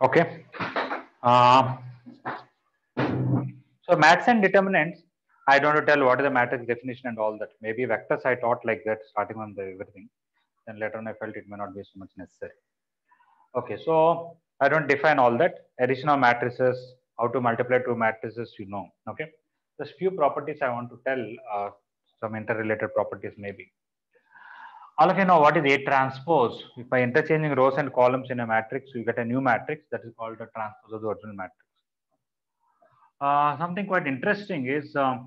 Okay. Uh, so maths and determinants, I don't want to tell what is the matrix definition and all that. Maybe vectors I taught like that starting on the everything. Then later on I felt it may not be so much necessary. Okay, so I don't define all that. Addition of matrices, how to multiply two matrices, you know. Okay, there's few properties I want to tell, some interrelated properties maybe. All of you know what is A transpose. If by interchanging rows and columns in a matrix, you get a new matrix that is called the transpose of the original matrix. Something quite interesting is A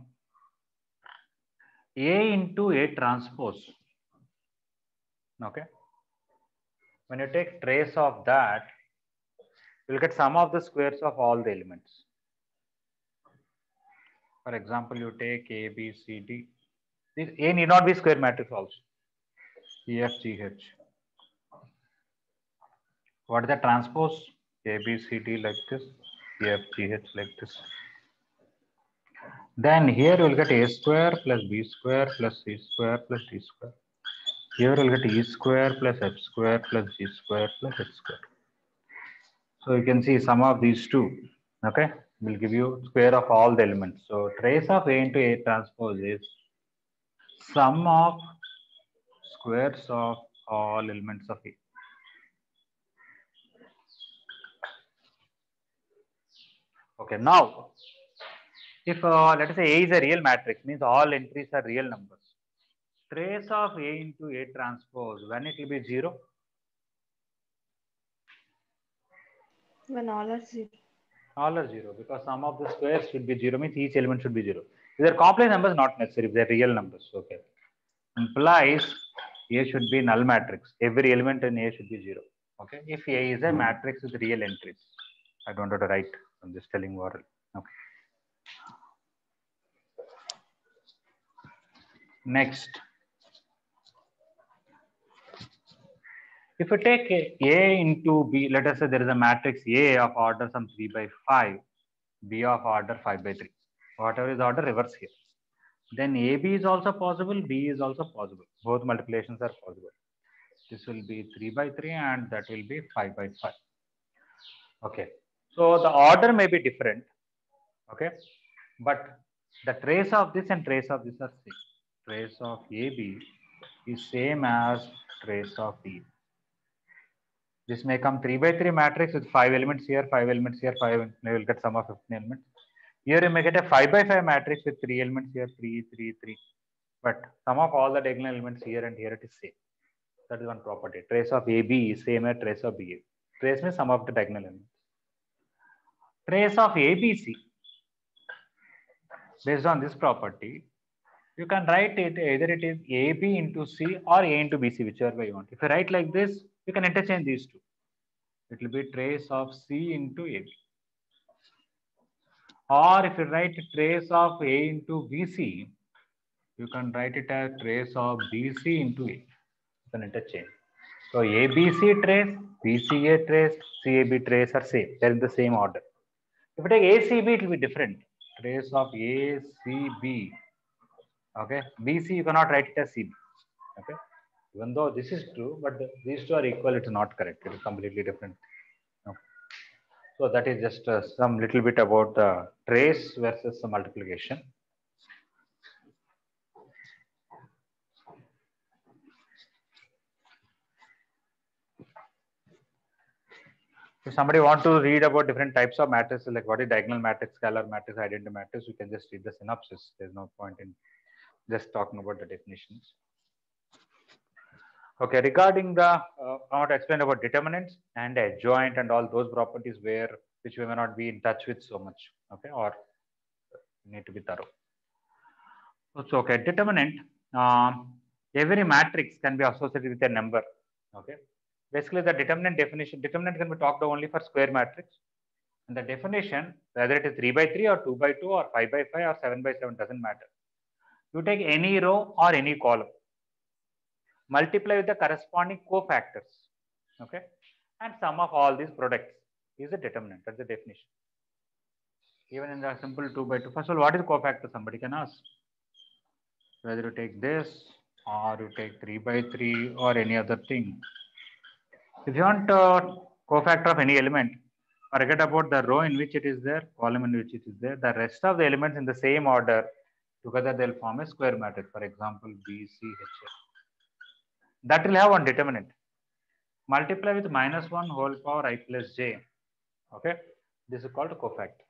into A transpose. Okay, when you take trace of that, you'll get sum of the squares of all the elements. For example, you take A, B, C, D. This A need not be square matrix also. E, F, G, H. What is the transpose? A, B, C, D like this. E, F, G, H like this. Then here you will get A square plus B square plus C square plus D square. Here you will get E square plus F square plus G square plus H square. So you can see sum of these two. Okay, will give you square of all the elements. So trace of A into A transpose is sum of squares of all elements of A. Okay, now if let us say A is a real matrix, means all entries are real numbers. Trace of A into A transpose, when it will be 0? When all are zero. All are 0 because sum of the squares should be 0, means each element should be 0. If they're complex numbers, not necessary, if they're real numbers. Okay. Implies A should be null matrix. Every element in A should be 0. Okay. If A is a matrix with real entries. I don't have to write. I'm just telling oral. Okay. Next. If you take A into B, let us say there is a matrix A of order some 3 by 5, B of order 5 by 3. Whatever is order, reverse here. Then AB is also possible, B is also possible. Both multiplications are possible. This will be 3 by 3 and that will be 5 by 5. Okay. So the order may be different. Okay. But the trace of this and trace of this are same. Trace of AB is same as trace of B. This may come 3 by 3 matrix with 5 elements here, 5 elements here, 5, you will get sum of 15 elements. Here you may get a 5 by 5 matrix with 3 elements here, 3, 3, 3. But sum of all the diagonal elements here and here it is same. That is one property. Trace of AB is same as trace of BA. Trace means sum of the diagonal elements. Trace of ABC, based on this property, you can write it either it is AB into C or A into BC, whichever way you want. If you write like this, you can interchange these two. It will be trace of C into AB. Or if you write trace of A into BC, you can write it as trace of BC into A. You can interchange. So ABC trace, BCA trace, CAB trace are same. They're in the same order. If you take ACB, it will be different. Trace of ACB. Okay. BC, you cannot write it as CB. Okay. Even though this is true, but these two are equal, it's not correct. It is completely different. Okay. So that is just some little bit about the trace versus the multiplication. If somebody want to read about different types of matrices, like what is diagonal matrix, scalar matrix, identity matrix, you can just read the synopsis. There's no point in just talking about the definitions. Okay, regarding the, I want to explain about determinants and adjoint and all those properties which we may not be in touch with so much. Okay, or need to be thorough. So, okay, determinant. Every matrix can be associated with a number. Okay, basically the determinant definition. Determinant can be talked only for square matrix. And the definition, whether it is 3 by 3 or 2 by 2 or 5 by 5 or 7 by 7, doesn't matter. You take any row or any column, multiply with the corresponding cofactors, okay, and sum of all these products is the determinant. That's the definition. Even in the simple 2 by 2, first of all, what is cofactor? Somebody can ask. Whether you take this or you take 3 by 3 or any other thing. If you want cofactor of any element, Forget about the row in which it is there, column in which it is there. The rest of the elements in the same order, together they'll form a square matrix. For example, B, C, H. That will have one determinant. Multiply with -1 whole power I plus j. Okay, this is called cofactor.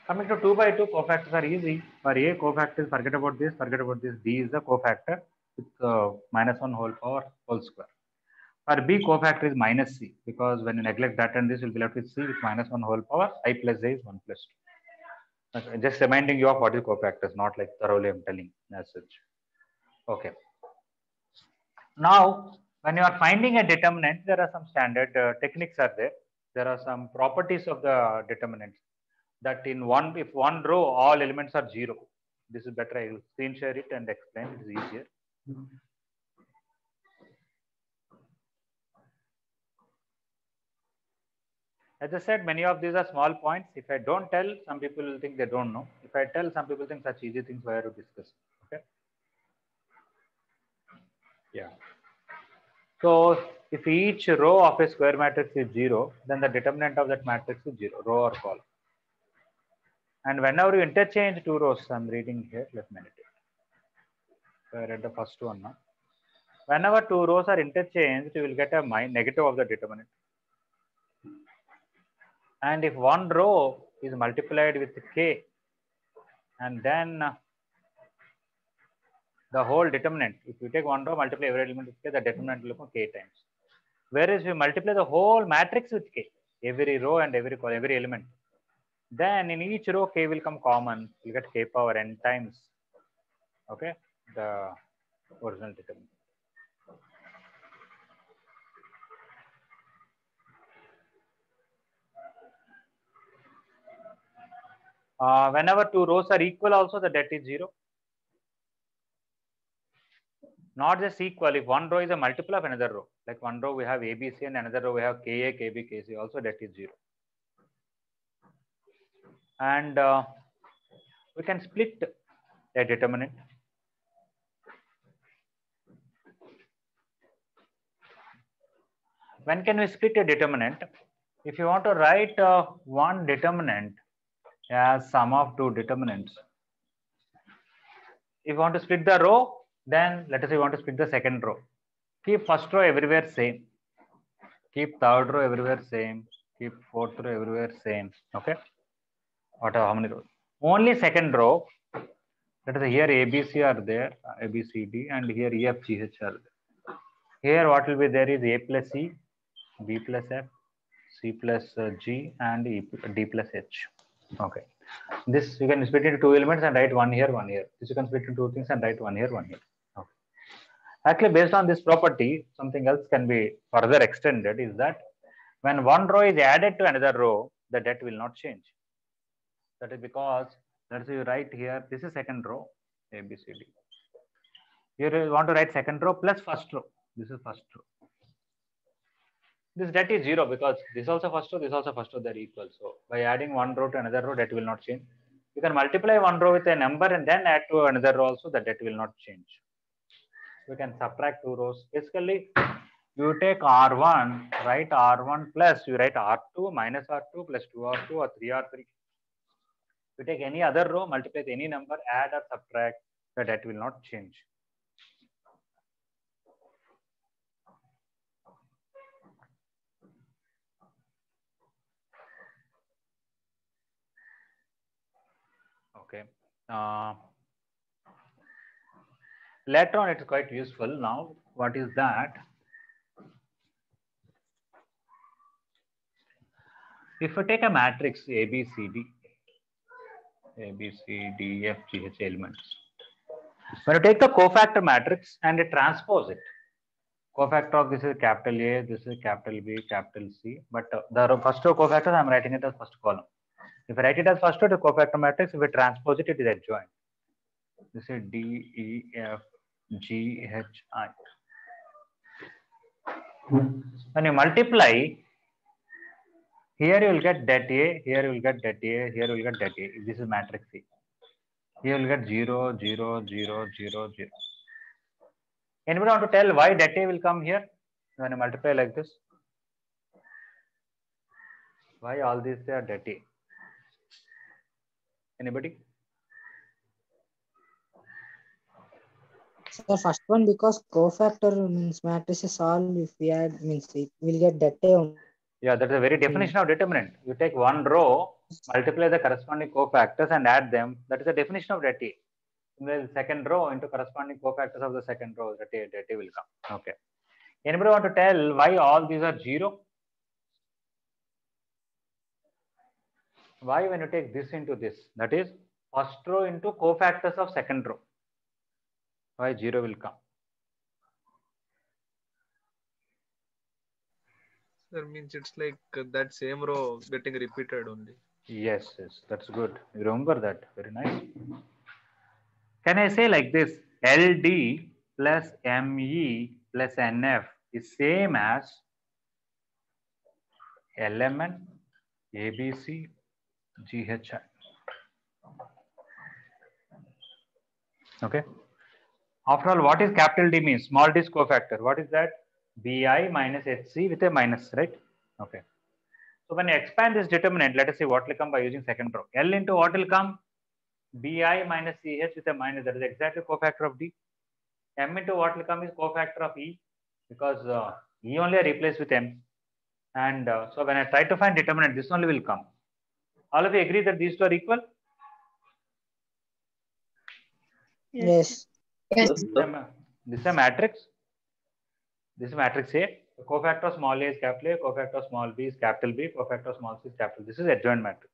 Coming to 2 by 2, cofactors are easy. For A, cofactor, forget about this, forget about this. D is the cofactor with -1 whole power whole square. For B, cofactor is minus C, because when you neglect that and this, you'll be left with C with -1 whole power. I plus j is 1 plus 2. Okay, just reminding you of what is cofactors, not like thoroughly I'm telling as such. Okay. Now, when you are finding a determinant, there are some standard techniques are there. There are some properties of the determinants that if one row, all elements are 0. This is better. I will screen share it and explain. It is easier. As I said, many of these are small points. If I don't tell, some people will think they don't know. If I tell, some people think such easy things were to discuss. Okay. Yeah. So if each row of a square matrix is 0, then the determinant of that matrix is 0, row or column. And whenever you interchange two rows, I'm reading here, let me edit it. So I read the first one now. Whenever two rows are interchanged, you will get a negative of the determinant. And if one row is multiplied with k, and then the whole determinant, if you take one row, multiply every element with k, the determinant will become k times. Whereas if you multiply the whole matrix with k, every row and every element, then in each row k will come common. You get k power n times, okay, the original determinant. Whenever two rows are equal, also the det is 0. Not just equal. If one row is a multiple of another row, like one row we have ABC and another row we have KA, KB, KC, also det is 0. And we can split a determinant. When can we split a determinant? If you want to write one determinant as sum of two determinants, if you want to split the row, then let us say you want to split the second row. Keep first row everywhere same. Keep third row everywhere same. Keep fourth row everywhere same. Okay. Whatever, how many rows? Only second row. Let us say here ABC are there, ABCD, and here EFGH are there. Here what will be there is A plus E, B plus F, C plus G, and D plus H. Okay. This you can split into two elements and write one here, one here. This you can split into two things and write one here, one here. Okay. Actually, based on this property, something else can be further extended is that when one row is added to another row, the det will not change. That is because, let's say you write here, this is second row, A, B, C, D. Here you want to write second row plus first row. This is first row. This det is 0 because this also first row, this also first row, they're equal. So by adding one row to another row, that will not change. You can multiply one row with a number and then add to another row also, the det will not change. We can subtract two rows. Basically, you take R1, write R1 plus, you write R2 minus R2 plus 2R2 or 3R3. You take any other row, multiply with any number, add or subtract, the det will not change. Okay. Later on, it's quite useful. Now, what is that? If you take a matrix A, B, C, D, E, F, G, H elements, when you take the cofactor matrix and you transpose it, cofactor of this is capital A, this is capital B, capital C, but the first row cofactors, I'm writing it as first column. If I write it as first row, the cofactor matrix, if we transpose it, it is adjoint. This is D, E, F, G, H, I. When you multiply, here you will get det A, here you will get det A, here you will get det A. This is matrix C. Here you will get 0, 0, 0, 0, 0. Anybody want to tell why det A will come here when you multiply like this? Why all these are dirty? Anybody? So first one, because cofactor means matrices all if we add means it will get that only. Yeah, that's a very definition of determinant. You take one row, multiply the corresponding cofactors and add them. That is the definition of dirty. The second row into corresponding cofactors of the second row, dirty will come. Okay. Anybody want to tell why all these are 0? Why when you take this into this? That is first row into cofactors of second row. Why 0 will come? Sir, means it's like that same row getting repeated only. Yes, that's good. You remember that. Very nice. Can I say like this? LD plus ME plus NF is same as LMN, ABC, GHI. Okay. After all, what is capital D means? Small d is cofactor. What is that? BI minus HC with a minus, right? Okay. So when you expand this determinant, let us see what will come by using second row. L into what will come? BI minus CH with a minus. That is exactly cofactor of D. M into what will come is cofactor of E, because E only I replace with M. And so when I try to find determinant, this only will come. All of you agree that these two are equal? Yes. Yes. This is a matrix. This is matrix A. The cofactor of small a is capital A, cofactor of small b is capital B, cofactor of small c is capital. This is adjoint matrix.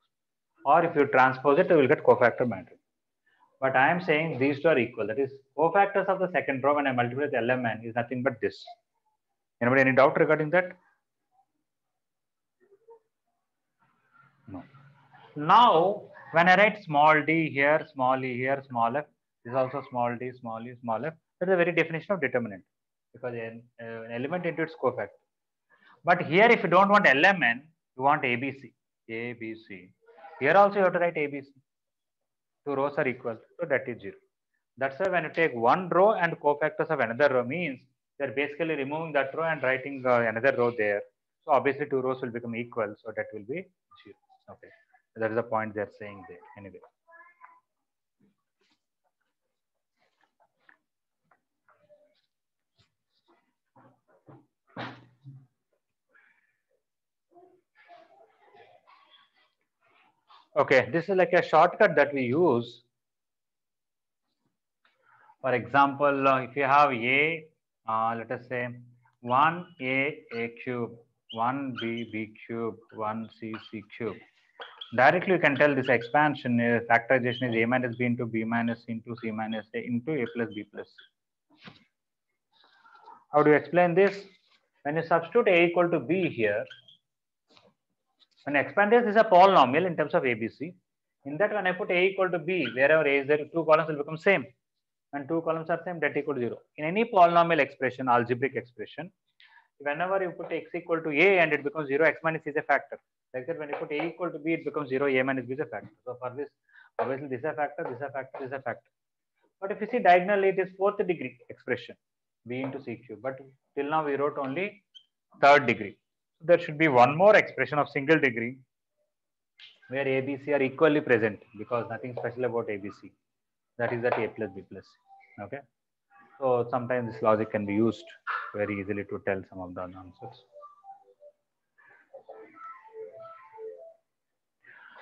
Or if you transpose it, you will get cofactor matrix. But I am saying these two are equal. That is, cofactors of the second row when I multiply with LMN is nothing but this. Anybody any doubt regarding that? No. Now, when I write small d here, small e here, small f, this is also small d, small e, small f. That is the very definition of determinant, because an element into its cofactor. But here, if you don't want LMN, you want ABC. ABC. Here also you have to write ABC. Two rows are equal, so that is 0. That's why when you take one row and cofactors of another row means they're basically removing that row and writing another row there. So obviously two rows will become equal, so that will be 0. Okay, that is the point they're saying there. Anyway. Okay, this is like a shortcut that we use. For example, if you have A, let us say 1A cube, 1B cube, 1C cube. Directly you can tell this expansion factorization is A minus B into B minus C into C minus A into A plus B plus C. How do you explain this? When you substitute A equal to B here, when you expand this is a polynomial in terms of ABC. In that, when I put A equal to B, wherever A is there, two columns will become same. And two columns are same, that equal to 0. In any polynomial expression, algebraic expression, whenever you put x equal to A and it becomes 0, x minus is a factor. Like that, when you put A equal to B, it becomes 0, A minus B is a factor. So for this, obviously this is a factor, this is a factor, this is a factor. But if you see diagonally, it is fourth degree expression, B into C cube. But till now we wrote only third degree. So there should be one more expression of single degree where A, B, C are equally present, because nothing special about A, B, C. That is that A plus B plus C. Okay. So sometimes this logic can be used very easily to tell some of the answers.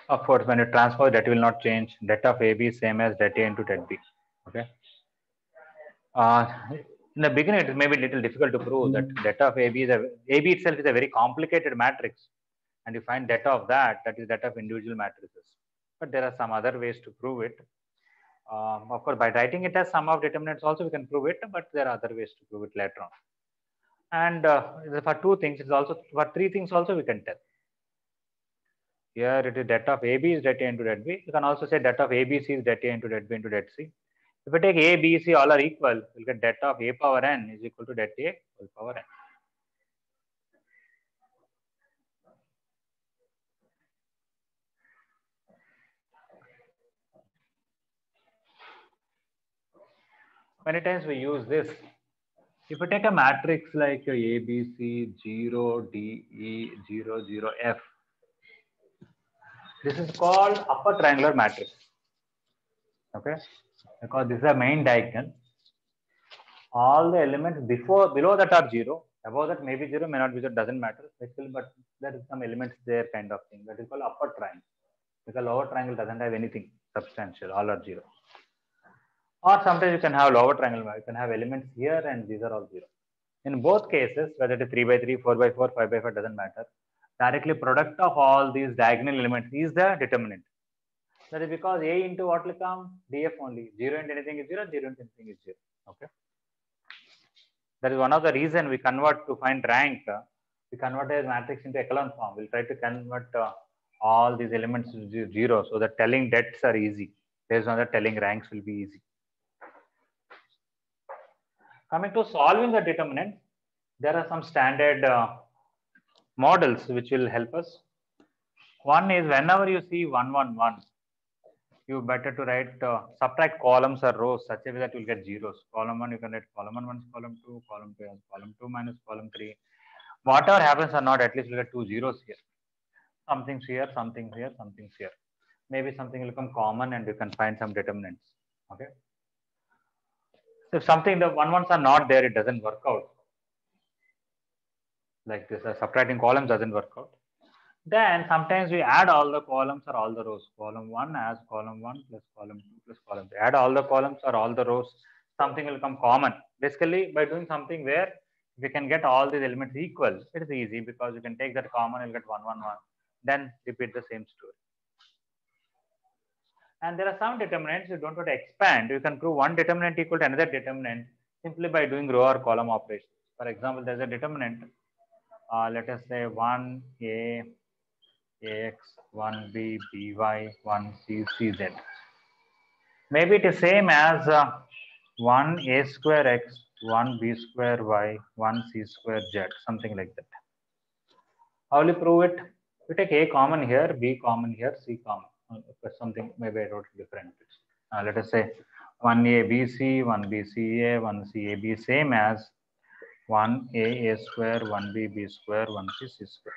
Of course, when you transfer, that will not change. Det of AB is same as det A into det B. Okay. In the beginning, it may be a little difficult to prove that det of AB is AB itself is a very complicated matrix, and you find det of that is that of individual matrices. But there are some other ways to prove it. Of course, by writing it as sum of determinants also we can prove it, but there are other ways to prove it later on. And for two things, it's also for three things also we can tell. Here it is det of AB is det A into det B. You can also say det of ABC is det A into det B into det C. If we take A, B, C all are equal, we'll get det of A power n is equal to det A whole power n. Many times we use this. If you take a matrix like A, B, C, 0, D, E, 0, 0, F, This is called upper triangular matrix. Okay, because this is the main diagonal. All the elements below that are 0. Above that maybe 0, may not be 0, doesn't matter. Still, but there is some elements there kind of thing. That is called upper triangle. Because lower triangle doesn't have anything substantial, all are 0. Or sometimes you can have lower triangle, you can have elements here and these are all 0. In both cases, whether it is 3 by 3, 4 by 4, 5 by 5, doesn't matter. Directly product of all these diagonal elements is the determinant. That is because A into what will come? DF only. 0 into anything is 0, 0 into anything is 0. Okay. That is one of the reason we convert to find rank. We convert a matrix into echelon form. We'll try to convert all these elements to 0 so that telling depths are easy. Based on that, telling ranks will be easy. Coming to solving the determinant, there are some standard models which will help us. One is whenever you see 1, 1, 1, you better to write subtract columns or rows such a way that you will get zeros. Column 1 you can write column 1 minus column 2, column 2 column 2 minus column 3. Whatever happens or not, at least you will get 2 zeros here. Something's here, something's here, something's here. Maybe something will become common and you can find some determinants. Okay. So if something the 1 1s are not there, it doesn't work out. Like this, subtracting columns doesn't work out. Then sometimes we add all the columns or all the rows. Column 1 as column 1 plus column 2 plus column 3. Add all the columns or all the rows. Something will come common. Basically, by doing something where we can get all these elements equal, it is easy because you can take that common, you'll get 1, 1, 1. Then repeat the same story. And there are some determinants you don't want to expand. You can prove one determinant equal to another determinant simply by doing row or column operations. For example, there's a determinant. Let us say 1a ax, 1b by, 1c cz. Maybe it is same as 1a square x, 1b square y, 1c square z, something like that. How will you prove it? You take a common here, b common here, c common. Something maybe I wrote different. Let us say 1a bc, 1b ca, 1c ab, same as 1a square, 1b b square, 1c c square.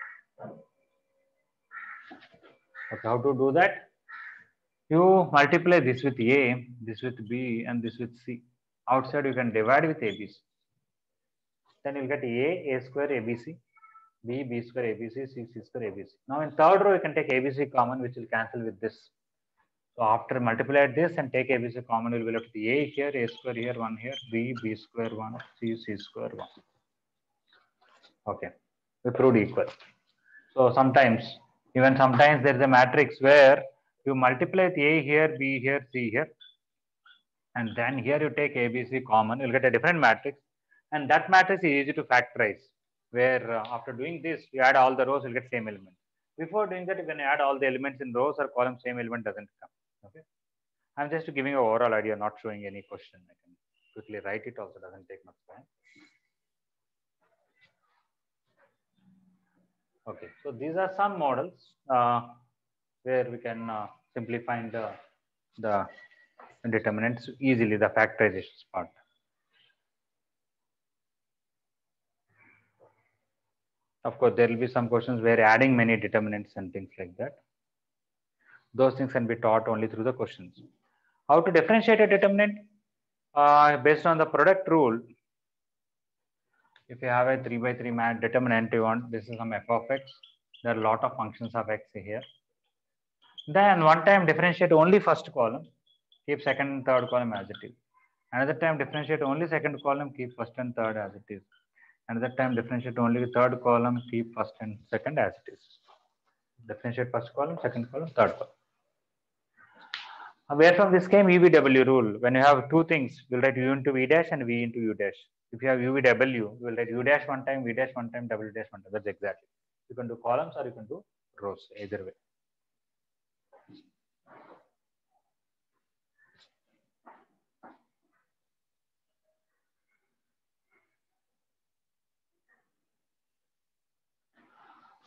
Okay, how to do that? You multiply this with a, this with b, and this with c. Outside you can divide with abc. Then you'll get a square abc, b square abc, c square abc. Now in third row you can take abc common, which will cancel with this. So after multiply this and take abc common, you will be left with a here, a square here, 1 here, b square 1, c square 1. Okay, we proved equal. So sometimes there is a matrix where you multiply with a here, b here, c here, and then here you take abc common, you'll get a different matrix, and that matrix is easy to factorize. Where after doing this, you add all the rows, you'll get same element. Before doing that, when you add all the elements in rows or columns, same element doesn't come. Okay, I'm just giving an overall idea, not showing any question. I can quickly write it also, doesn't take much time. Okay, so these are some models where we can simply find the determinants easily, the factorization part. Of course, there will be some questions where adding many determinants and things like that. Those things can be taught only through the questions. How to differentiate a determinant? Based on the product rule, if you have a 3 by 3 determinant, you want this is some f of x. There are a lot of functions of x here. Then one time differentiate only first column, keep second and third column as it is. Another time differentiate only second column, keep first and third as it is. Another time differentiate only third column, keep first and second as it is. Differentiate first column, second column, third column. Where from this came UVW rule? When you have two things, you'll write U into V dash and V into U dash. If you have UVW, you will write U dash one time, V dash one time, W dash one time. That's exactly. You can do columns or you can do rows, either way.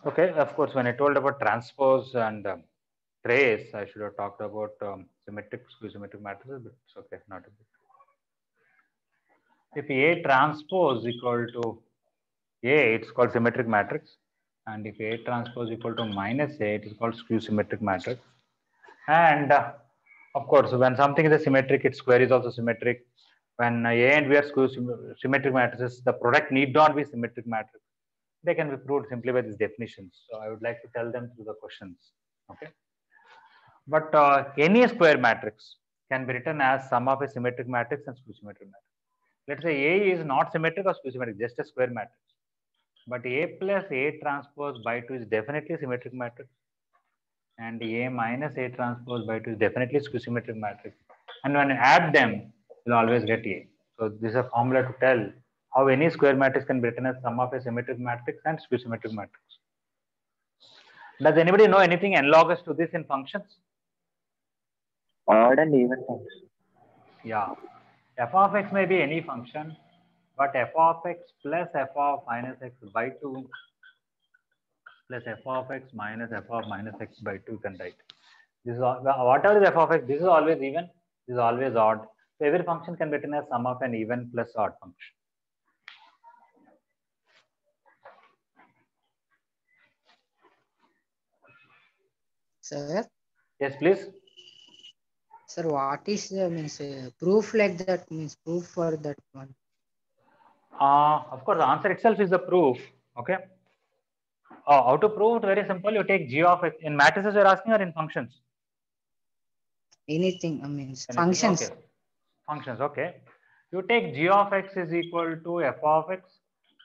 Okay, of course, when I told about transpose and trace, I should have talked about symmetric, symmetric matrices, but it's okay, not a big. If A transpose equal to A, it's called symmetric matrix. And if A transpose equal to minus A, it is called skew symmetric matrix. And of course, when something is a symmetric, its square is also symmetric. When A and B are skew symmetric matrices, the product need not be symmetric matrix. They can be proved simply by these definitions. So I would like to tell them through the questions. Okay. But any square matrix can be written as sum of a symmetric matrix and skew symmetric matrix. Let's say A is not symmetric or skew symmetric, just a square matrix. But A plus A transpose by 2 is definitely a symmetric matrix. And A minus A transpose by 2 is definitely skew symmetric matrix. And when you add them, you'll always get A. So this is a formula to tell how any square matrix can be written as sum of a symmetric matrix and skew symmetric matrix. Does anybody know anything analogous to this in functions? Odd and even function. Yeah. F of x may be any function, but f of x plus f of minus x by 2 plus f of x minus f of minus x by 2 you can write. This is all, whatever is f of x, this is always even, this is always odd. So every function can be written as sum of an even plus odd function. Sir, Yes, please. sir, what is means proof like that means proof for that one? Of course, the answer itself is the proof. Okay. How to prove it? Very simple. You take g of x in matrices. You're asking or in functions? Anything, I mean Anything? functions. Okay. Functions. Okay. You take g of x is equal to f of x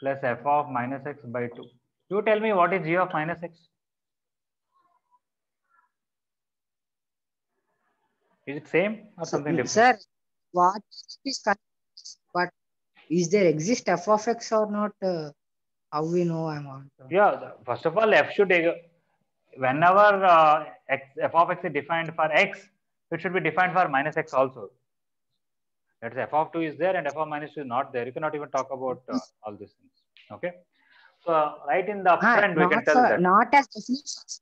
plus f of minus x by 2. You tell me what is g of minus x? Is it same or something different? Sir, what is but is there exist f of x or not? How we know I'm on? Yeah. First of all, f should whenever f of x is defined for x, it should be defined for minus x also. Let's say f of 2 is there and f of minus 2 is not there. You cannot even talk about all these things. Okay. So right in the upfront, we can tell that. Not as definitions.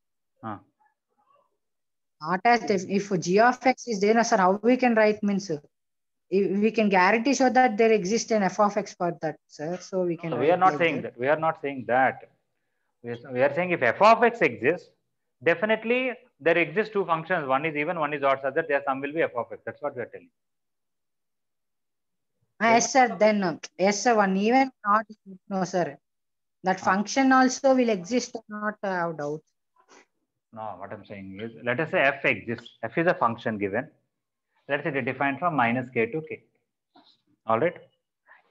Not as if g of x is there, sir, how we can write means we can guarantee so that there exists an f of x for that, sir. So we can. So we are not saying that. We are not saying that. We are saying if f of x exists, definitely there exist two functions. One is even, one is odd, such that their sum will be f of x. That's what we are telling. Yes, sir. Then yes, sir. One even not no, sir. That function also will exist or not. I have doubt. No, what I'm saying is, let us say f exists. F is a function given. Let's say they defined from minus k to k. All right.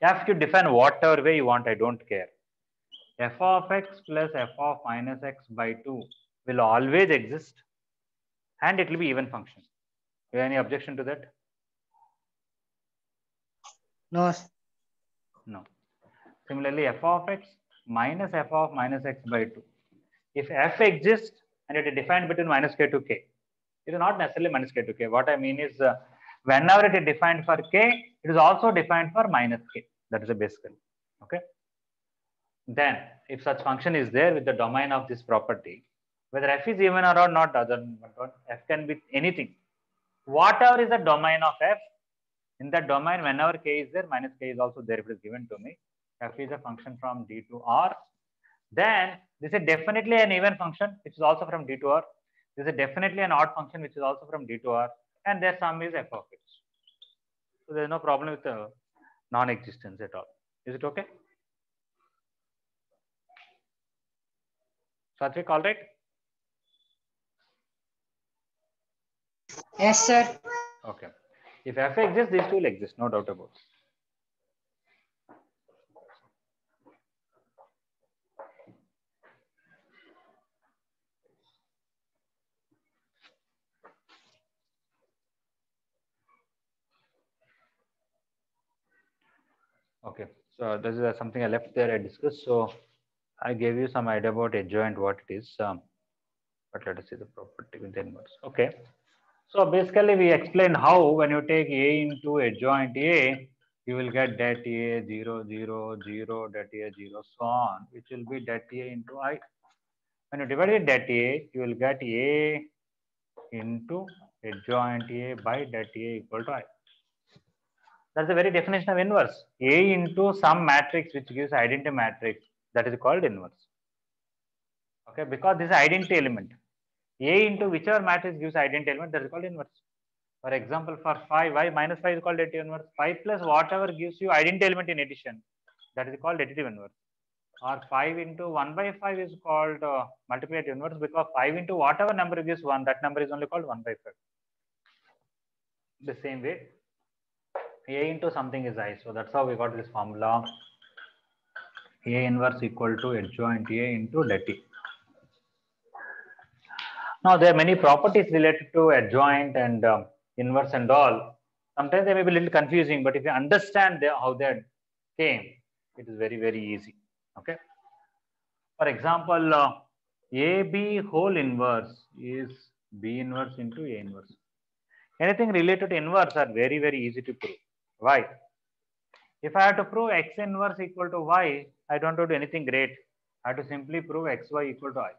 F you define whatever way you want. I don't care. F of x plus f of minus x by 2 will always exist, and it will be even function. You have any objection to that? No. No. Similarly, f of x minus f of minus x by 2. If f exists and it is defined between minus k to k, it is not necessarily minus k to k. What I mean is, whenever it is defined for k, it is also defined for minus k. That is a basic. Okay. Then, if such function is there with the domain of this property, whether f is even or not doesn't matter. F can be anything. Whatever is the domain of f, in that domain, whenever k is there, minus k is also there if it is given to me. F is a function from D to R. Then this is definitely an even function which is also from D to R. This is definitely an odd function which is also from D to R, and their sum is f of x. So there is no problem with the non-existence at all. Is it okay? Satvik, all right? Yes, sir. Okay. If f exists, these two will exist, no doubt about it. Okay, so this is something I left there. I discussed. So I gave you some idea about adjoint, what it is. But let us see the property with the inverse. Okay. So basically, we explained how when you take A into adjoint A, you will get det A 0, 0, 0, det A 0, so on, which will be det A into I. When you divide it det A, you will get A into adjoint A by det A equal to I. That's the very definition of inverse. A into some matrix which gives identity matrix, that is called inverse. Okay, because this is identity element. A into whichever matrix gives identity element, that is called inverse. For example, for 5, y minus 5 is called additive inverse. 5 plus whatever gives you identity element in addition, that is called additive inverse. Or 5 into 1 by 5 is called multiplicative inverse, because 5 into whatever number gives 1, that number is only called 1 by 5. The same way, A into something is I. So that's how we got this formula. A inverse equal to adjoint A into det. Now there are many properties related to adjoint and inverse and all. Sometimes they may be a little confusing, but if you understand how they came, it is very, very easy. Okay. For example, AB whole inverse is B inverse into A inverse. Anything related to inverse are very, very easy to prove. Why? If I have to prove X inverse equal to Y, I don't have to do anything great. I have to simply prove XY equal to I.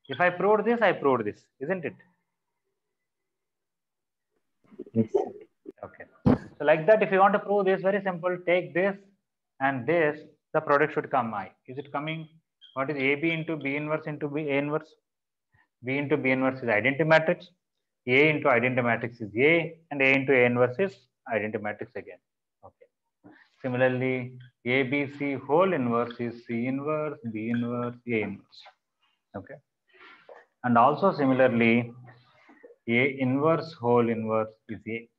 If I proved this, I proved this, isn't it? Yes. Okay. So like that, if you want to prove this, very simple, take this and this, the product should come I. Is it coming? What is AB into B inverse into B A inverse? B into B inverse is identity matrix. A into identity matrix is A, and A into A inverse is identity matrix again. Okay. Similarly, ABC whole inverse is C inverse, B inverse, A inverse. Okay. And also similarly, A inverse whole inverse is A.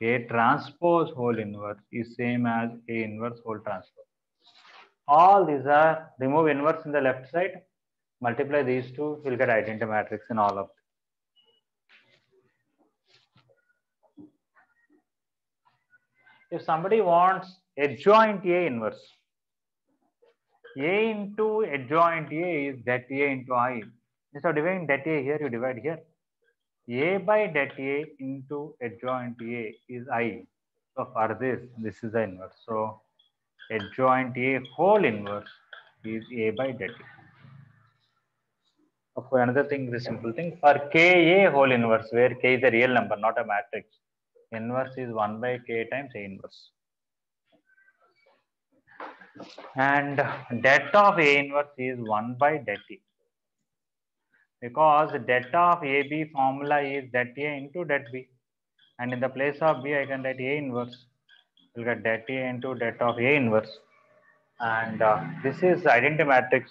A transpose whole inverse is same as A inverse whole transpose. All these are, remove inverse in the left side, multiply these two, you'll get identity matrix in all of them. If somebody wants adjoint A inverse, A into adjoint A is det A into I. Instead of dividing det A here, you divide here. A by det A into adjoint A is I. So for this is the inverse. So adjoint A whole inverse is A by det A. For another thing, the simple thing, for Ka whole inverse, where K is a real number, not a matrix, inverse is 1 by K times A inverse. And det of A inverse is 1 by det A. Because det of AB formula is det A into det B. And in the place of B, I can write A inverse. We'll get det A into det of A inverse. And this is identity matrix,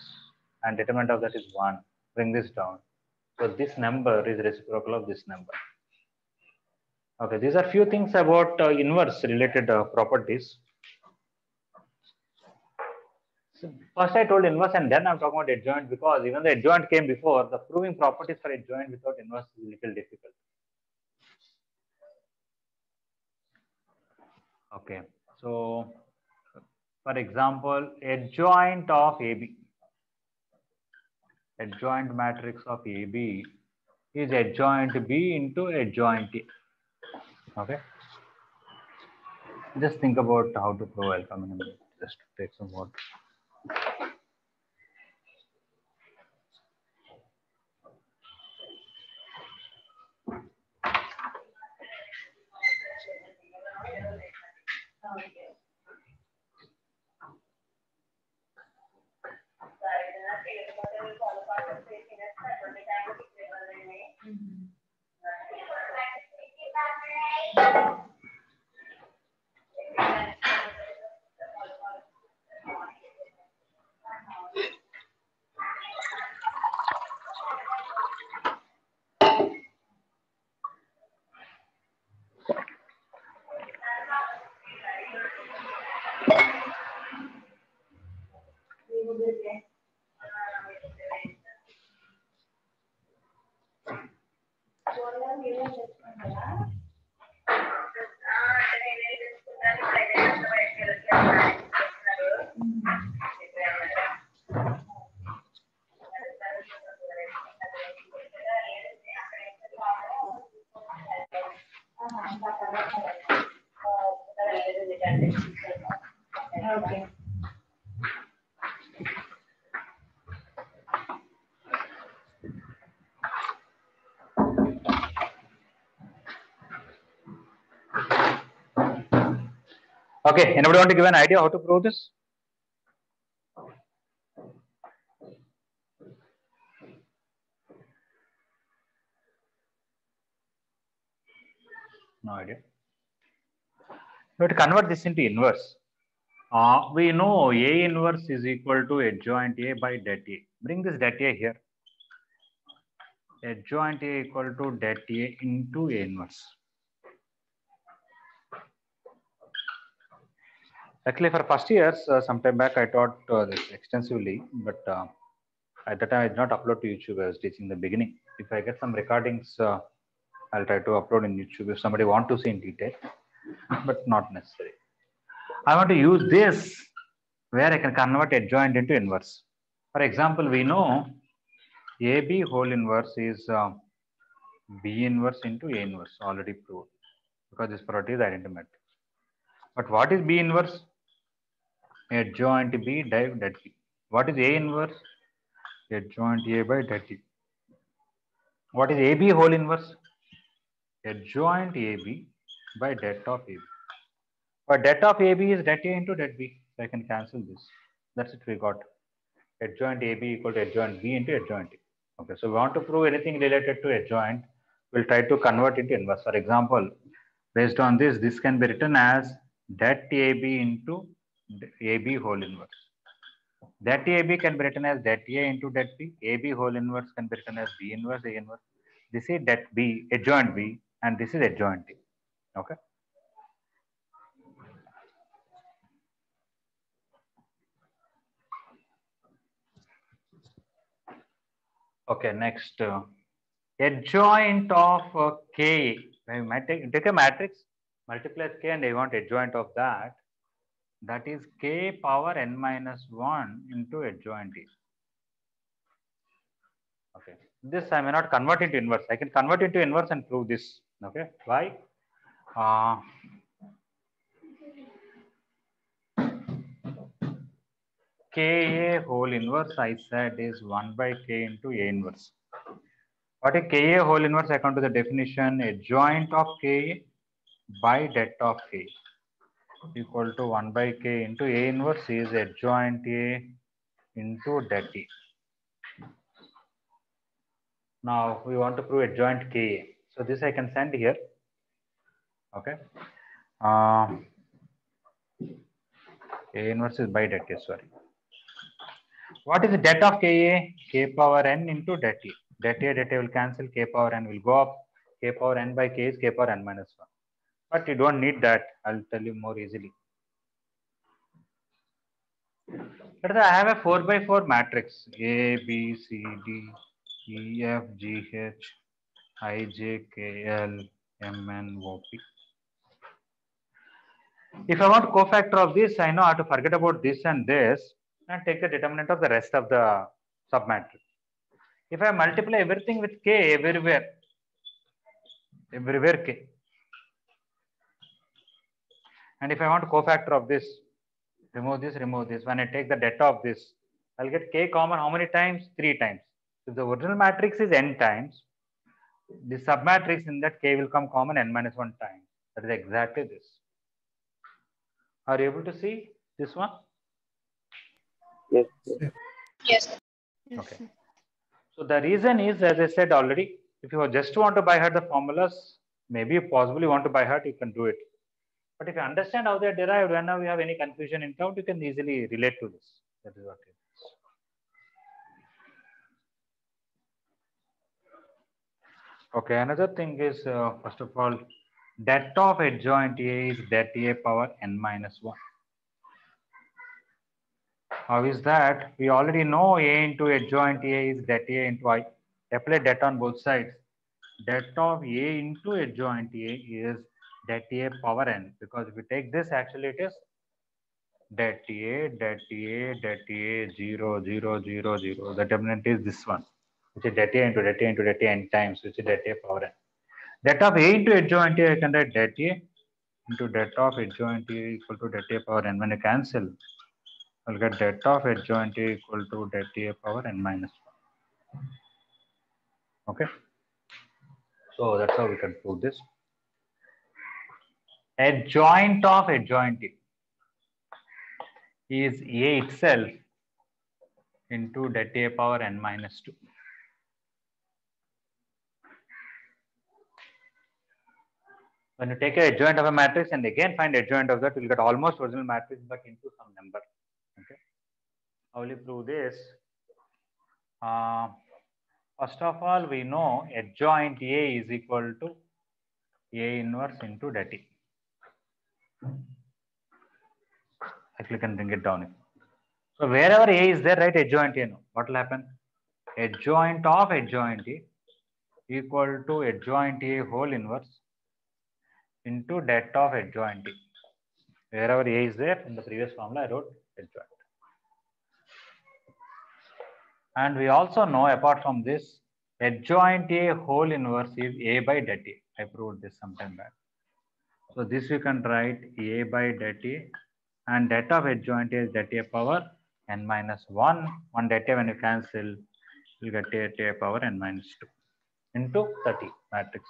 and determinant of that is 1. Bring this down. So this number is reciprocal of this number. Okay, these are few things about inverse related properties. So first I told inverse and then I'm talking about adjoint, because even the adjoint came before. The proving properties for adjoint without inverse is a little difficult. Okay, so for example, adjoint of AB, adjoint matrix of AB is adjoint B into adjoint A. Okay, just think about how to prove. I'll come in a minute. Just take some water. Okay. Okay, anybody want to give an idea how to prove this? No idea. We have to convert this into inverse. We know A inverse is equal to adjoint A by det A. Bring this det A here. Adjoint A equal to det A into A inverse. Actually, for first years, sometime back I taught this extensively, but at that time I did not upload to YouTube. I was teaching the beginning. If I get some recordings, I'll try to upload in YouTube if somebody want to see in detail, but not necessary. I want to use this where I can convert adjoint into inverse. For example, we know AB whole inverse is B inverse into A inverse, already proved, because this property is identity matrix. But what is B inverse? Adjoint B div det B. What is A inverse? Adjoint A by det A. What is AB whole inverse? Adjoint AB by det of AB. But det of AB is det A into det B. So I can cancel this. That's it, we got. Adjoint AB equal to adjoint B into adjoint A. Okay, so we want to prove anything related to adjoint. We'll try to convert into inverse. For example, based on this, this can be written as det AB into AB whole inverse. Det AB can be written as det A into det B. AB whole inverse can be written as B inverse A inverse. This is det B, adjoint B, and this is adjoint A. Okay. Okay, next. Adjoint of K. We might take a matrix, multiply K, and I want adjoint of that. That is K power n minus 1 into adjoint A. Okay. This I may not convert into inverse. I can convert into inverse and prove this. Okay. Why? Ka whole inverse I said is 1 by K into A inverse. What is Ka whole inverse? According to the definition, adjoint of Ka by det of K equal to 1 by K into A inverse is adjoint A into det A. Now we want to prove adjoint Ka. So this I can send here. Okay. A inverse is by det A, sorry. What is the det of Ka? K power n into det A. Det A will cancel, K power n will go up. K power n by K is K power n minus 1. But you don't need that. I'll tell you more easily. Let us say I have a 4 by 4 matrix. A, B, C, D, E, F, G, H, I, J, K, L, M, N, O, P. If I want cofactor of this, I know how to forget about this and this and take the determinant of the rest of the submatrix. If I multiply everything with K everywhere K. And if I want cofactor of this, remove this. When I take the det of this, I'll get K common how many times? 3 times. If the original matrix is n times, the submatrix in that K will come common n minus 1 times. That is exactly this. Are you able to see this one? Yes. Yes. Okay. So the reason is, as I said already, if you just want to by heart the formulas, maybe possibly want to by heart, you can do it. But if you understand how they are derived, whenever you have any confusion in doubt, you can easily relate to this. That is what it is. Okay, another thing is, first of all, det of adjoint A is det A power n minus 1. How is that? We already know A into adjoint A is det A into I. Apply det on both sides. Det of A into adjoint A is det A power n, because if we take this, actually it is det A, 0, 0, 0, 0. The determinant is this one, which is det A into det A into det A n times, which is det A power n. Det of A into adjoint A, I can write det A into det of adjoint A equal to det A power n. When I cancel, I'll get det of adjoint A equal to det A power n minus 1. Okay. So that's how we can prove this. Adjoint of adjoint A is A itself into det A power n minus 2. When you take a adjoint of a matrix and again find adjoint of that, you'll get almost original matrix but into some number. Okay. How will you prove this? First of all, we know adjoint A is equal to A inverse into det A. Actually, can bring it down. So wherever A is there, write adjoint A. No. What will happen? Adjoint of adjoint A equal to adjoint A whole inverse into det of adjoint A. Wherever A is there, in the previous formula I wrote adjoint. And we also know, apart from this, adjoint A whole inverse is A by det A. I proved this sometime back. So this you can write A by det A, and det of adjoint A is det A power n minus 1. One det A when you cancel, you get det A power n minus 2 into 30 matrix.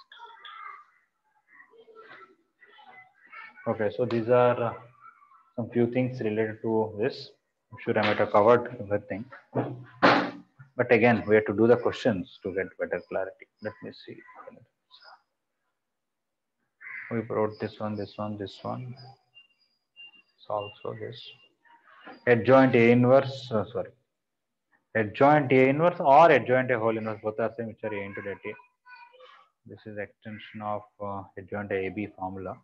Okay, so these are some few things related to this. I'm sure I might have covered everything. But again, we have to do the questions to get better clarity. Let me see. We wrote this one, this one, this one. It's also this. Adjoint A inverse, adjoint A inverse or adjoint A whole inverse, both are same, which are A into det A. This is extension of adjoint AB formula.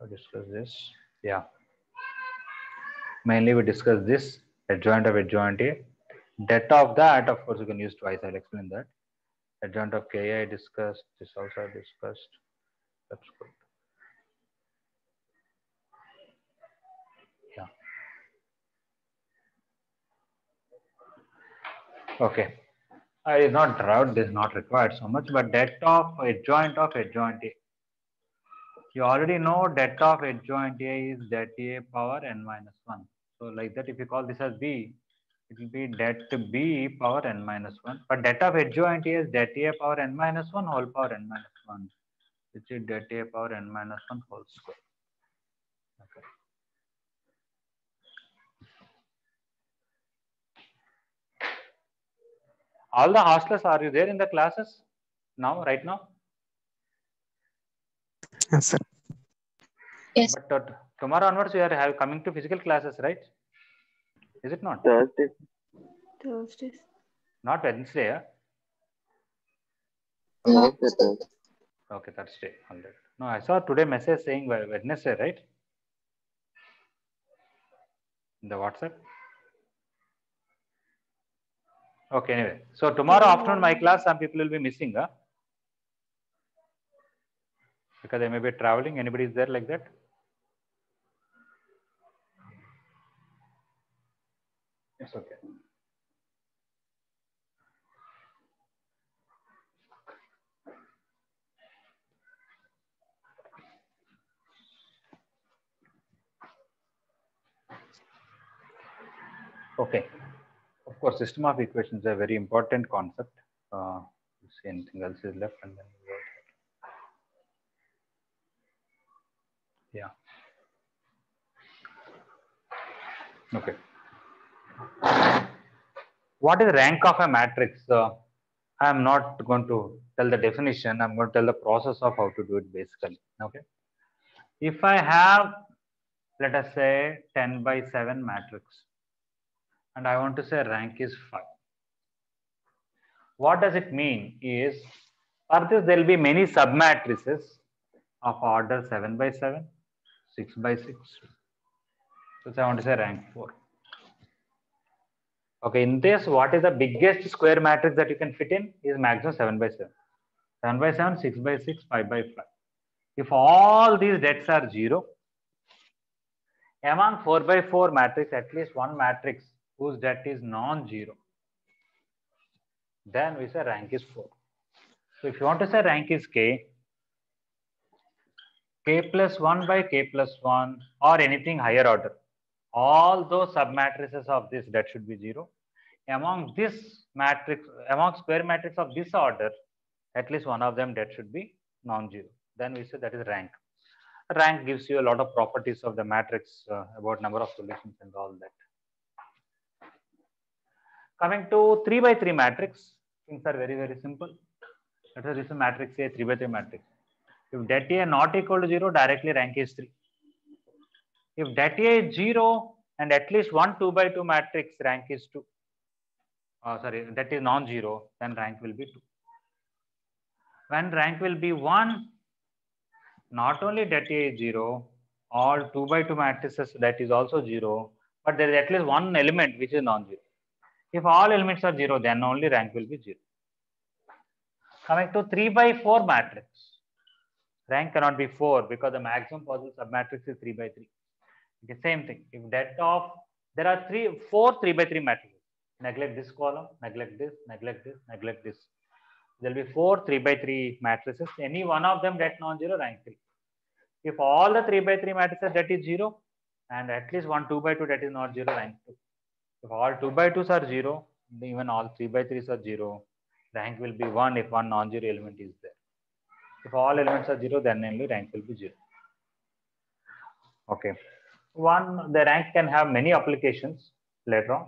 I'll discuss this. Yeah. Mainly we discuss this adjoint of adjoint A. Det of that, of course, you can use twice. I'll explain that. Adjoint of Ki I discussed. This also I discussed. That's good. Yeah. Okay. I did not draw. This is not required so much, but det of adjoint A. You already know det of adjoint A is det A power n minus 1. So like that, if you call this as B, it will be det B power n minus 1. But det of adjoint A is det A power n minus 1 whole power n minus 1, which is det A power n minus 1 whole square. Okay. All the hostlers, are you there in the classes now, right now? Yes, sir. Yes. But tomorrow onwards, you are coming to physical classes, right? Is it not? Thursday. Thursdays. Not Wednesday, yeah? No, sir. Okay, Thursday. All right. No, I saw today message saying Wednesday, right? In the WhatsApp. Okay, anyway. So tomorrow afternoon, my class, some people will be missing, huh? Because they may be traveling. Anybody is there like that? It's okay. Okay. Of course, system of equations is a very important concept. See anything else is left, and then we'll go ahead. Yeah. Okay. What is rank of a matrix? I am not going to tell the definition. I'm going to tell the process of how to do it basically. Okay. If I have, let us say, 10 by 7 matrix, and I want to say rank is 5. What does it mean is, for this there will be many submatrices of order 7 by 7, 6 by 6. So I want to say rank 4. Okay, in this, what is the biggest square matrix that you can fit in is maximum 7 by 7. 7 by 7, 6 by 6, 5 by 5. If all these debts are 0, among 4 by 4 matrix, at least one matrix whose debt is non-zero, then we say rank is 4. So if you want to say rank is k plus 1 by k plus 1 or anything higher order, all those submatrices of this debt should be 0. Among this matrix, among square matrix of this order, at least one of them debt should be non-zero. Then we say that is rank. Rank gives you a lot of properties of the matrix about number of solutions and all that. Coming to 3 by 3 matrix, things are very, very simple. Let us use a matrix A, 3 by 3 matrix. If det A not equal to 0, directly rank is 3. If det A is 0 and at least one 2 by 2 matrix, rank is 2. Sorry, that is non-zero, then rank will be 2. When rank will be 1, not only det A is 0, all 2 by 2 matrices that is also 0, but there is at least one element which is non-zero. If all elements are 0, then only rank will be 0. Coming to 3 by 4 matrix, rank cannot be 4 because the maximum possible submatrix is 3 by 3. The same thing. If that of there are 4 3 by 3 matrices. Neglect this column, neglect this, neglect this, neglect this. There will be 4 3 by 3 matrices. Any one of them that non-zero, rank 3. If all the 3 by 3 matrices that is 0 and at least one 2 by 2 that is not 0, rank 2. If all 2 by 2s are 0, even all 3 by 3s are 0, rank will be 1 if one non-zero element is there. If all elements are 0, then only rank will be 0. Okay. The rank can have many applications later on.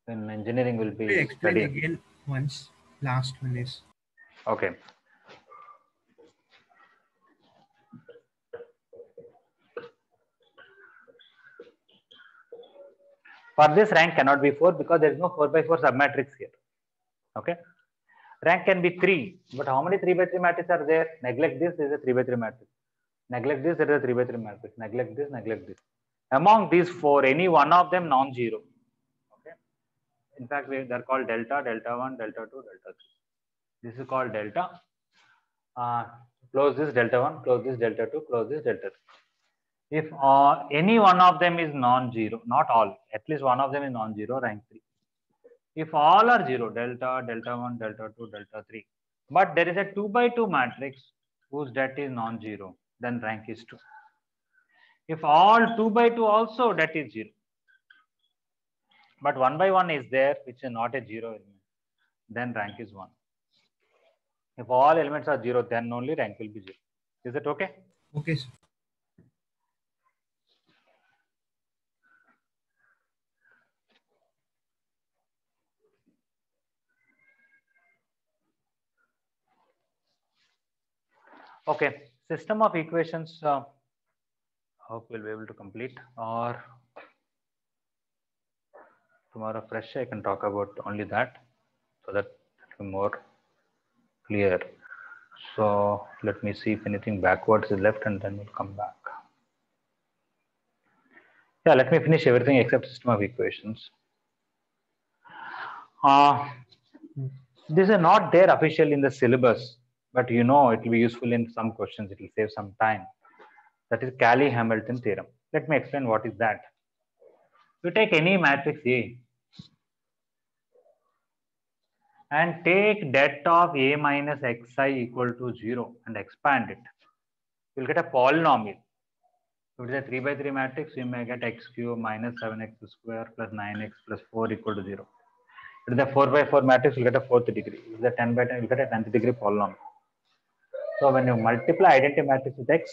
In engineering will be explain studying. Again once. Last one is. Okay. For this, rank cannot be 4 because there is no 4 by 4 submatrix here. Okay. Rank can be 3, but how many 3 by 3 matrices are there? Neglect this, there is a 3 by 3 matrix. Neglect this, there is a 3 by 3 matrix. Neglect this, neglect this. Among these 4, any one of them non-zero. Okay. In fact, they are called delta, delta 1, delta 2, delta 3. This is called delta. Close this delta 1, close this delta 2, close this delta 3. If any one of them is non-zero, not all, at least one of them is non-zero, rank 3. If all are 0, delta, delta 1, delta 2, delta 3. But there is a 2 by 2 matrix whose det is non-zero, then rank is 2. If all 2 by 2 also that is 0. But 1 by 1 is there, which is not a 0 element, then rank is 1. If all elements are 0, then only rank will be 0. Is it okay? Okay, sir. Okay, system of equations. Hope we'll be able to complete, or tomorrow fresh I can talk about only that, so that it will be more clear. So let me see if anything backwards is left, and then we'll come back. Yeah, let me finish everything except system of equations. These are not there officially in the syllabus, but you know it will be useful in some questions. It will save some time. That is Cayley-Hamilton theorem. Let me explain what is that. You take any matrix A and take det of A minus xi equal to 0 and expand it. You will get a polynomial. If it is a 3 by 3 matrix, you may get x cube minus 7x square plus 9x plus 4 equal to 0. If it is a 4 by 4 matrix, you will get a 4th degree. If it is a 10 by 10, you will get a 10th degree polynomial. So when you multiply identity matrix with x,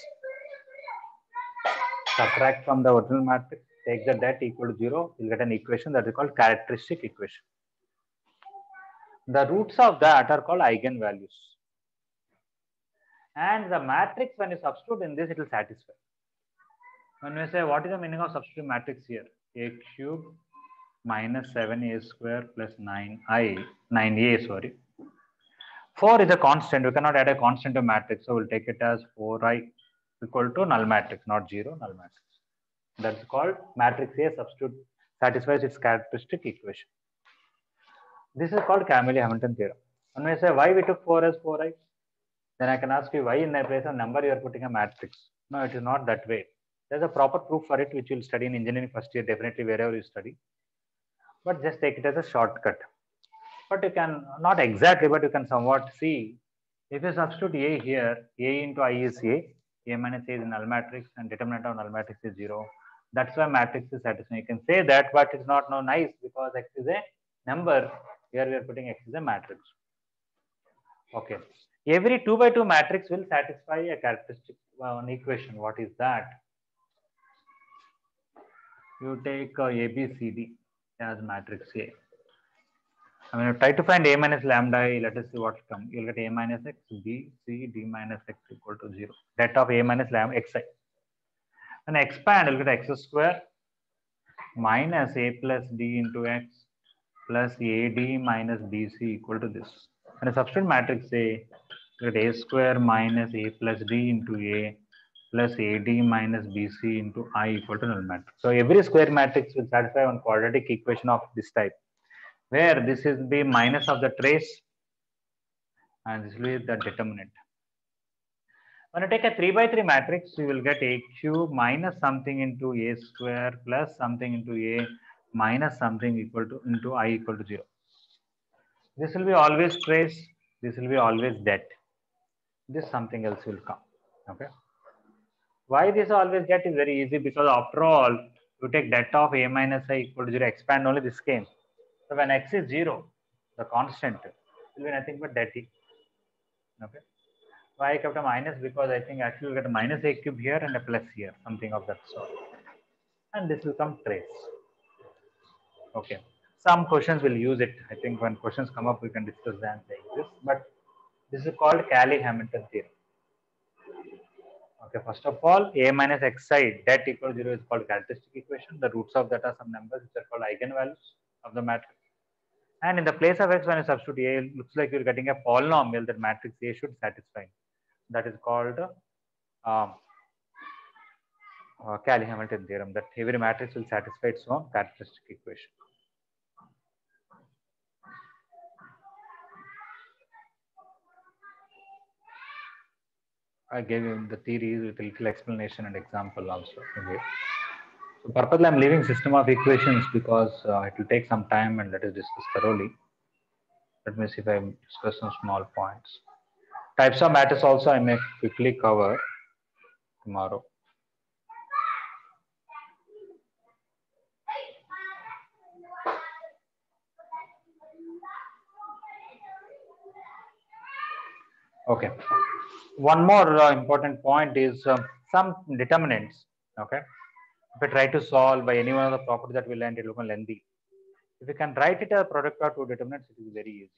subtract from the original matrix, take the det equal to 0, you will get an equation that is called characteristic equation. The roots of that are called eigenvalues. And the matrix, when you substitute in this, it will satisfy. When we say, what is the meaning of substitute matrix here? A cube minus 7a square plus 9a, sorry. 4 is a constant. We cannot add a constant to matrix. So we'll take it as 4i equal to null matrix, not 0, null matrix. That's called matrix A substitute satisfies its characteristic equation. This is called Cayley-Hamilton theorem. When we say why we took 4 as 4i, then I can ask you why in the place of number you are putting a matrix. No, it is not that way. There's a proper proof for it which you'll study in engineering first year, definitely wherever you study. But just take it as a shortcut. But you can, not exactly, but you can somewhat see. If you substitute A here, A into I is A minus A is a null matrix, and determinant of null matrix is 0. That's why matrix is satisfying. You can say that, but it's not no nice because x is a number. Here we are putting x is a matrix. Okay. Every 2 by 2 matrix will satisfy a characteristic an equation. What is that? You take A, B, C, D. as matrix A. I mean, try to find A minus lambda A. Let us see what will come. You'll get A minus X, B, C, D minus X equal to 0. That of A minus lambda Xi. And expand, you'll get X square minus A plus D into X plus AD minus BC equal to this. And a substitute matrix A, you get A square minus A plus D into A plus AD minus BC into I equal to null matrix. So every square matrix will satisfy one quadratic equation of this type, where this is the minus of the trace and this will be the determinant. When you take a 3 by 3 matrix, you will get A cube minus something into A square plus something into A minus something equal to into I equal to 0. This will be always trace. This will be always det. This something else will come. Okay. Why this always get is very easy, because after all, you take det of A minus I equal to 0, expand only this came. So when X is 0, the constant will be nothing but det E. Okay. Why I kept a minus? Because I think actually you get a minus A cube here and a plus here, something of that sort. And this will come trace. Okay. Some questions will use it. I think when questions come up, we can discuss them like this. But this is called Cayley-Hamilton theorem. Okay. First of all, A minus Xi det equal to 0 is called characteristic equation. The roots of that are some numbers which are called eigenvalues of the matrix. And in the place of X, when you substitute A, it looks like you're getting a polynomial that matrix A should satisfy. That is called Cayley-Hamilton theorem, that every matrix will satisfy its own characteristic equation. I gave you the theory with a little explanation and example also. Okay. So purposely I'm leaving system of equations because it will take some time and let us discuss thoroughly. Let me see if I discuss some small points. Types of matters also I may quickly cover tomorrow. Okay. One more important point is some determinants. Okay. If I try to solve by any one of the properties that we learned, it will become lengthy. If you can write it as a product of two determinants, it is very easy.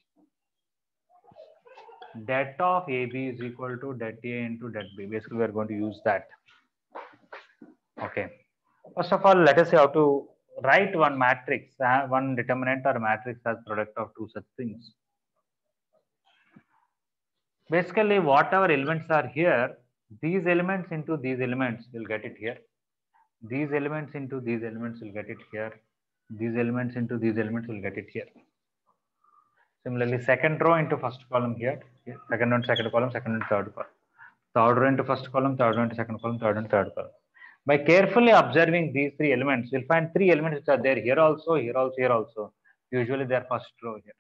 Det of AB is equal to det A into det B. Basically, we are going to use that. Okay. First of all, let us see how to write one matrix, one determinant or matrix as product of two such things. Basically, whatever elements are here, these elements into these elements will get it here. These elements into these elements will get it here. These elements into these elements will get it here. Similarly, second row into first column here. Second row into second column, second and third column. Third row into first column, third row into second column, third and third column. By carefully observing these three elements, you'll find three elements which are there here also, here also, here also. Usually they are first row here.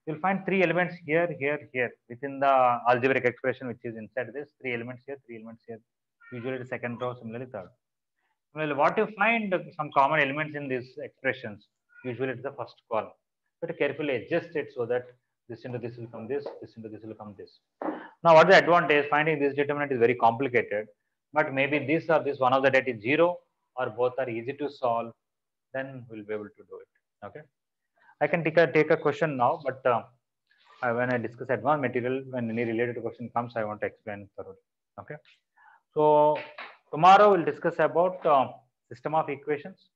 You'll find three elements here, here, here within the algebraic expression which is inside this. Three elements here, three elements here. Usually the second row, similarly third. Well, what you find some common elements in these expressions, usually it's the first column. But carefully adjust it so that this into this will come this into this will come this. Now, what is the advantage? Finding this determinant is very complicated, but maybe this or this one of the det is 0 or both are easy to solve, then we'll be able to do it. Okay. I can take a question now, but when I discuss advanced material, when any related question comes, I want to explain thoroughly. Okay. So tomorrow we'll discuss about system of equations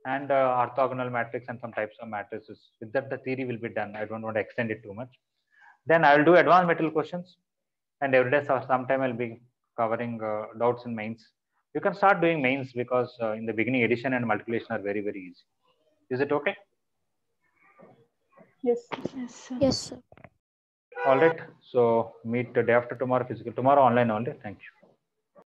and orthogonal matrix and some types of matrices. With that, the theory will be done. I don't want to extend it too much. Then I will do advanced material questions, and every day sometime I'll be covering doubts in mains. You can start doing mains because in the beginning addition and multiplication are very, very easy. Is it okay? Yes. Yes, sir. Yes, sir. All right. So meet the day after tomorrow, physical. Tomorrow online only. Thank you.